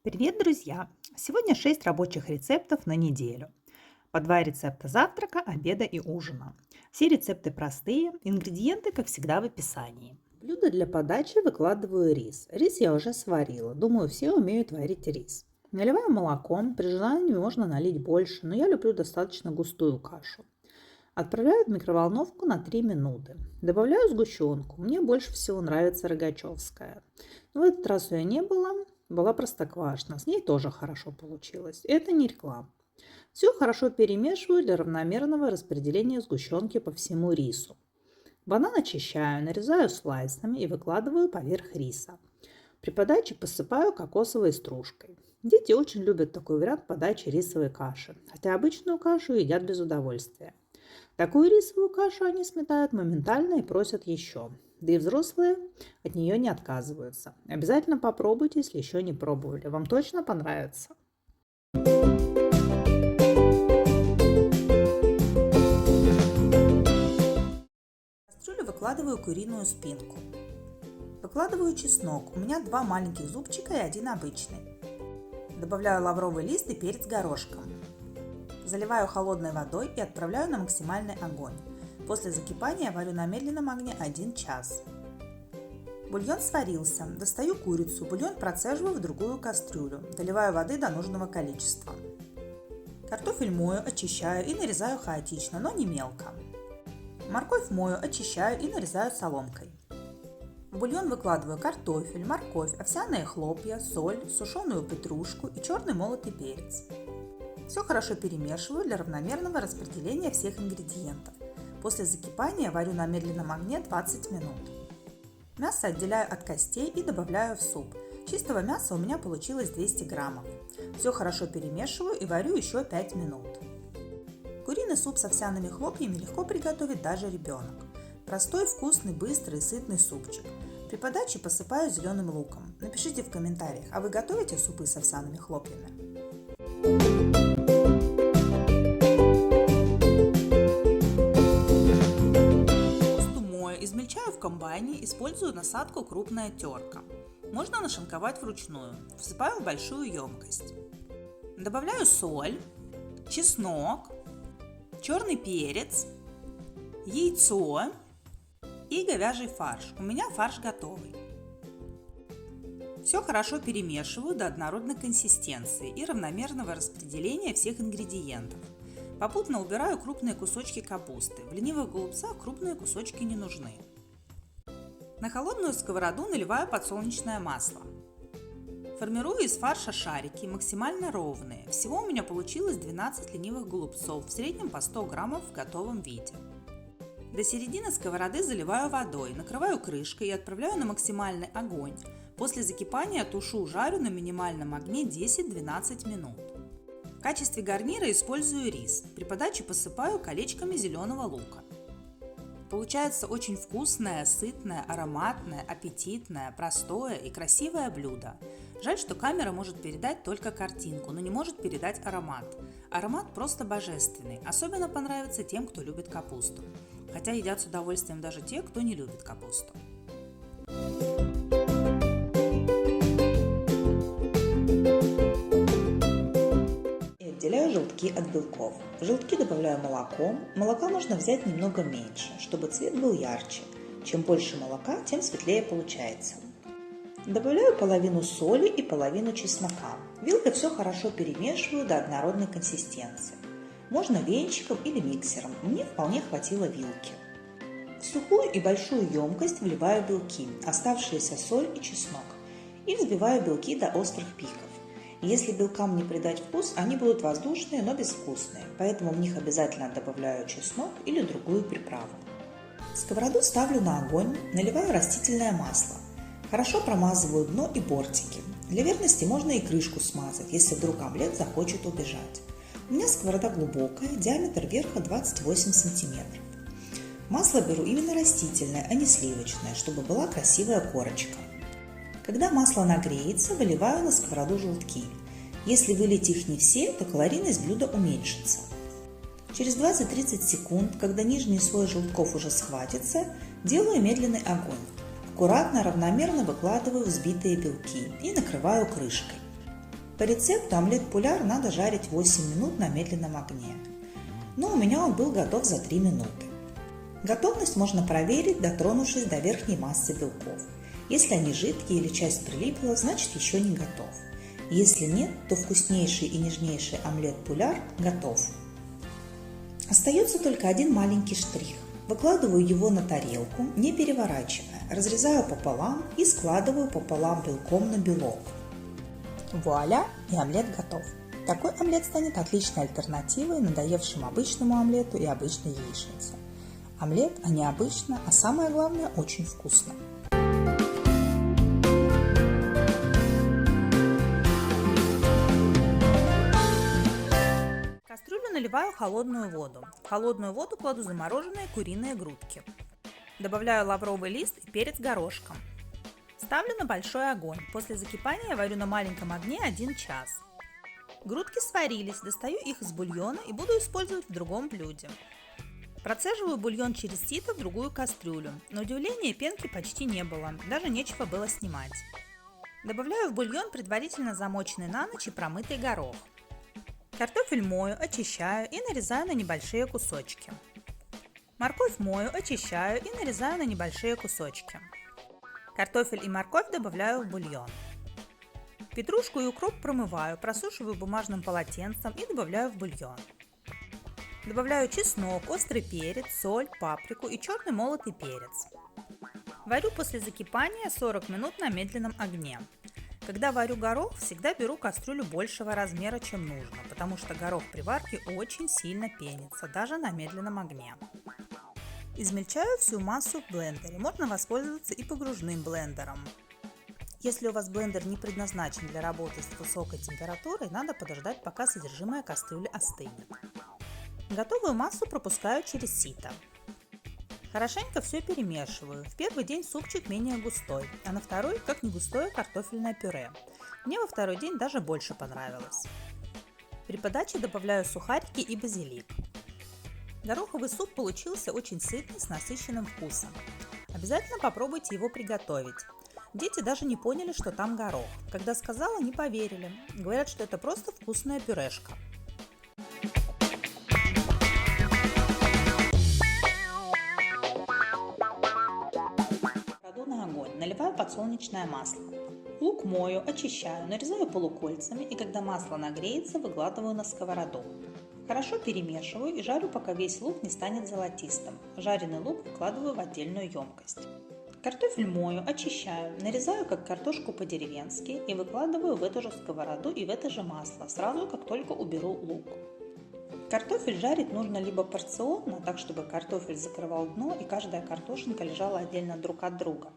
Привет, друзья! Сегодня 6 рабочих рецептов на неделю. По 2 рецепта завтрака, обеда и ужина. Все рецепты простые, ингредиенты, как всегда, в описании. Блюдо для подачи выкладываю рис. Рис я уже сварила. Думаю, все умеют варить рис. Наливаю молоко. При желании можно налить больше, но я люблю достаточно густую кашу. Отправляю в микроволновку на 3 минуты. Добавляю сгущенку. Мне больше всего нравится рогачевская. Но в этот раз ее не было. Была простоквашино. С ней тоже хорошо получилось. Это не реклама. Все хорошо перемешиваю для равномерного распределения сгущенки по всему рису. Банан очищаю, нарезаю слайсами и выкладываю поверх риса. При подаче посыпаю кокосовой стружкой. Дети очень любят такой вариант подачи рисовой каши, хотя обычную кашу едят без удовольствия. Такую рисовую кашу они сметают моментально и просят еще. Да и взрослые от нее не отказываются. Обязательно попробуйте, если еще не пробовали. Вам точно понравится. В кастрюлю выкладываю куриную спинку. Выкладываю чеснок. У меня 2 маленьких зубчика и 1 обычный. Добавляю лавровый лист и перец горошком. Заливаю холодной водой и отправляю на максимальный огонь. После закипания варю на медленном огне 1 час. Бульон сварился. Достаю курицу. Бульон процеживаю в другую кастрюлю. Доливаю воды до нужного количества. Картофель мою, очищаю и нарезаю хаотично, но не мелко. Морковь мою, очищаю и нарезаю соломкой. В бульон выкладываю картофель, морковь, овсяные хлопья, соль, сушеную петрушку и черный молотый перец. Все хорошо перемешиваю для равномерного распределения всех ингредиентов. После закипания варю на медленном огне 20 минут. Мясо отделяю от костей и добавляю в суп. Чистого мяса у меня получилось 200 граммов. Все хорошо перемешиваю и варю еще 5 минут. Куриный суп с овсяными хлопьями легко приготовит даже ребенок. Простой, вкусный, быстрый и сытный супчик. При подаче посыпаю зеленым луком. Напишите в комментариях, а вы готовите супы с овсяными хлопьями? Измельчаю в комбайне, использую насадку крупная терка. Можно нашинковать вручную. Всыпаю в большую емкость. Добавляю соль, чеснок, черный перец, яйцо и говяжий фарш. У меня фарш готовый. Все хорошо перемешиваю до однородной консистенции и равномерного распределения всех ингредиентов. Попутно убираю крупные кусочки капусты. В ленивых голубцах крупные кусочки не нужны. На холодную сковороду наливаю подсолнечное масло. Формирую из фарша шарики, максимально ровные. Всего у меня получилось 12 ленивых голубцов, в среднем по 100 граммов в готовом виде. До середины сковороды заливаю водой, накрываю крышкой и отправляю на максимальный огонь. После закипания тушу, жарю на минимальном огне 10-12 минут. В качестве гарнира использую рис. При подаче посыпаю колечками зеленого лука. Получается очень вкусное, сытное, ароматное, аппетитное, простое и красивое блюдо. Жаль, что камера может передать только картинку, но не может передать аромат. Аромат просто божественный. Особенно понравится тем, кто любит капусту. Хотя едят с удовольствием даже те, кто не любит капусту. Отделяю желтки от белков. В желтки добавляю молоко. Молока можно взять немного меньше, чтобы цвет был ярче. Чем больше молока, тем светлее получается. Добавляю половину соли и половину чеснока. Вилкой все хорошо перемешиваю до однородной консистенции. Можно венчиком или миксером. Мне вполне хватило вилки. В сухую и большую емкость вливаю белки, оставшиеся соль и чеснок. И взбиваю белки до острых пиков. Если белкам не придать вкус, они будут воздушные, но безвкусные, поэтому в них обязательно добавляю чеснок или другую приправу. Сковороду ставлю на огонь, наливаю растительное масло. Хорошо промазываю дно и бортики. Для верности можно и крышку смазать, если вдруг омлет захочет убежать. У меня сковорода глубокая, диаметр верха 28 см. Масло беру именно растительное, а не сливочное, чтобы была красивая корочка. Когда масло нагреется, выливаю на сковороду желтки. Если вылить их не все, то калорийность блюда уменьшится. Через 20-30 секунд, когда нижний слой желтков уже схватится, делаю медленный огонь. Аккуратно, равномерно выкладываю взбитые белки и накрываю крышкой. По рецепту омлет пуляр надо жарить 8 минут на медленном огне. Но у меня он был готов за 3 минуты. Готовность можно проверить, дотронувшись до верхней массы белков. Если они жидкие или часть прилипла, значит еще не готов. Если нет, то вкуснейший и нежнейший омлет пуляр готов. Остается только один маленький штрих. Выкладываю его на тарелку, не переворачивая, разрезаю пополам и складываю пополам белком на белок. Вуаля, и омлет готов. Такой омлет станет отличной альтернативой надоевшему обычному омлету и обычной яичнице. Омлет, а не обычно, а самое главное, очень вкусно. В кастрюлю наливаю холодную воду. В холодную воду кладу замороженные куриные грудки. Добавляю лавровый лист и перец горошком. Ставлю на большой огонь. После закипания варю на маленьком огне 1 час. Грудки сварились, достаю их из бульона и буду использовать в другом блюде. Процеживаю бульон через сито в другую кастрюлю. На удивление пенки почти не было, даже нечего было снимать. Добавляю в бульон предварительно замоченный на ночь и промытый горох. Картофель мою, очищаю и нарезаю на небольшие кусочки. Морковь мою, очищаю и нарезаю на небольшие кусочки. Картофель и морковь добавляю в бульон. Петрушку и укроп промываю, просушиваю бумажным полотенцем и добавляю в бульон. Добавляю чеснок, острый перец, соль, паприку и черный молотый перец. Варю после закипания 40 минут на медленном огне. Когда варю горох, всегда беру кастрюлю большего размера, чем нужно, потому что горох при варке очень сильно пенится, даже на медленном огне. Измельчаю всю массу в блендере, можно воспользоваться и погружным блендером. Если у вас блендер не предназначен для работы с высокой температурой, надо подождать, пока содержимое кастрюли остынет. Готовую массу пропускаю через сито. Хорошенько все перемешиваю. В первый день супчик менее густой, а на второй как не густое картофельное пюре. Мне во второй день даже больше понравилось. При подаче добавляю сухарики и базилик. Гороховый суп получился очень сытный, с насыщенным вкусом. Обязательно попробуйте его приготовить. Дети даже не поняли, что там горох. Когда сказала, не поверили. Говорят, что это просто вкусная пюрешка. Кладу на огонь, наливаю подсолнечное масло. Лук мою, очищаю, нарезаю полукольцами и когда масло нагреется, выкладываю на сковороду. Хорошо перемешиваю и жарю, пока весь лук не станет золотистым. Жареный лук выкладываю в отдельную емкость. Картофель мою, очищаю, нарезаю как картошку по-деревенски и выкладываю в эту же сковороду и в это же масло, сразу как только уберу лук. Картофель жарить нужно либо порционно, так чтобы картофель закрывал дно и каждая картошинка лежала отдельно друг от друга,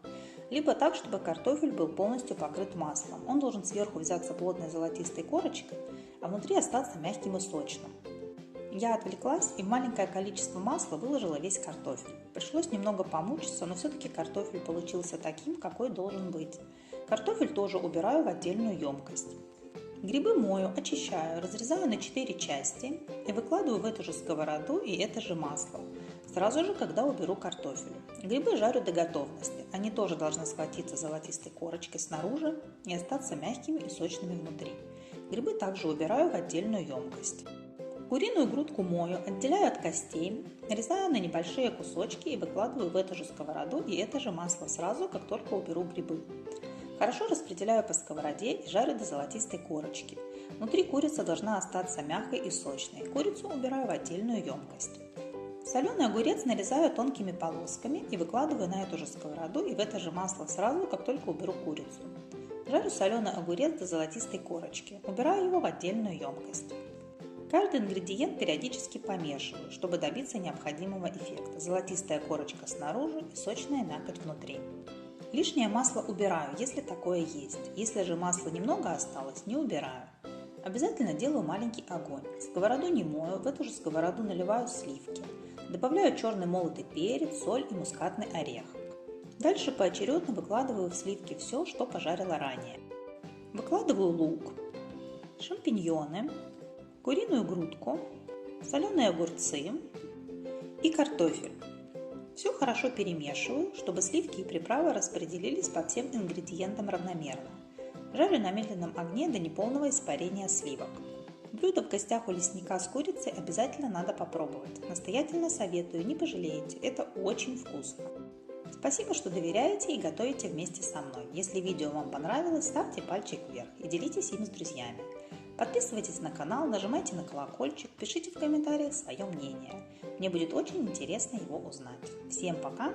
либо так, чтобы картофель был полностью покрыт маслом. Он должен сверху взяться плотной золотистой корочкой, а внутри остаться мягким и сочным. Я отвлеклась и в маленькое количество масла выложила весь картофель. Пришлось немного помучиться, но все-таки картофель получился таким, какой должен быть. Картофель тоже убираю в отдельную емкость. Грибы мою, очищаю, разрезаю на 4 части и выкладываю в эту же сковороду и это же масло, сразу же, когда уберу картофель. Грибы жарю до готовности, они тоже должны схватиться золотистой корочкой снаружи и остаться мягкими и сочными внутри. Грибы также убираю в отдельную емкость. Куриную грудку мою, отделяю от костей, нарезаю на небольшие кусочки и выкладываю в эту же сковороду и это же масло сразу, как только уберу грибы. Хорошо распределяю по сковороде и жарю до золотистой корочки. Внутри курица должна остаться мягкой и сочной. Курицу убираю в отдельную емкость. Соленый огурец нарезаю тонкими полосками и выкладываю на эту же сковороду и в это же масло сразу, как только уберу курицу. Жарю соленый огурец до золотистой корочки. Убираю его в отдельную емкость. Каждый ингредиент периодически помешиваю, чтобы добиться необходимого эффекта. Золотистая корочка снаружи и сочная мякоть внутри. Лишнее масло убираю, если такое есть. Если же масла немного осталось, не убираю. Обязательно делаю маленький огонь. Сковороду не мою, в эту же сковороду наливаю сливки. Добавляю черный молотый перец, соль и мускатный орех. Дальше поочередно выкладываю в сливки все, что пожарила ранее. Выкладываю лук, шампиньоны, куриную грудку, соленые огурцы и картофель. Все хорошо перемешиваю, чтобы сливки и приправы распределились по всем ингредиентам равномерно. Жарю на медленном огне до неполного испарения сливок. Блюдо в гостях у лесника с курицей обязательно надо попробовать. Настоятельно советую, не пожалеете, это очень вкусно. Спасибо, что доверяете и готовите вместе со мной. Если видео вам понравилось, ставьте пальчик вверх и делитесь им с друзьями. Подписывайтесь на канал, нажимайте на колокольчик, пишите в комментариях свое мнение. Мне будет очень интересно его узнать. Всем пока!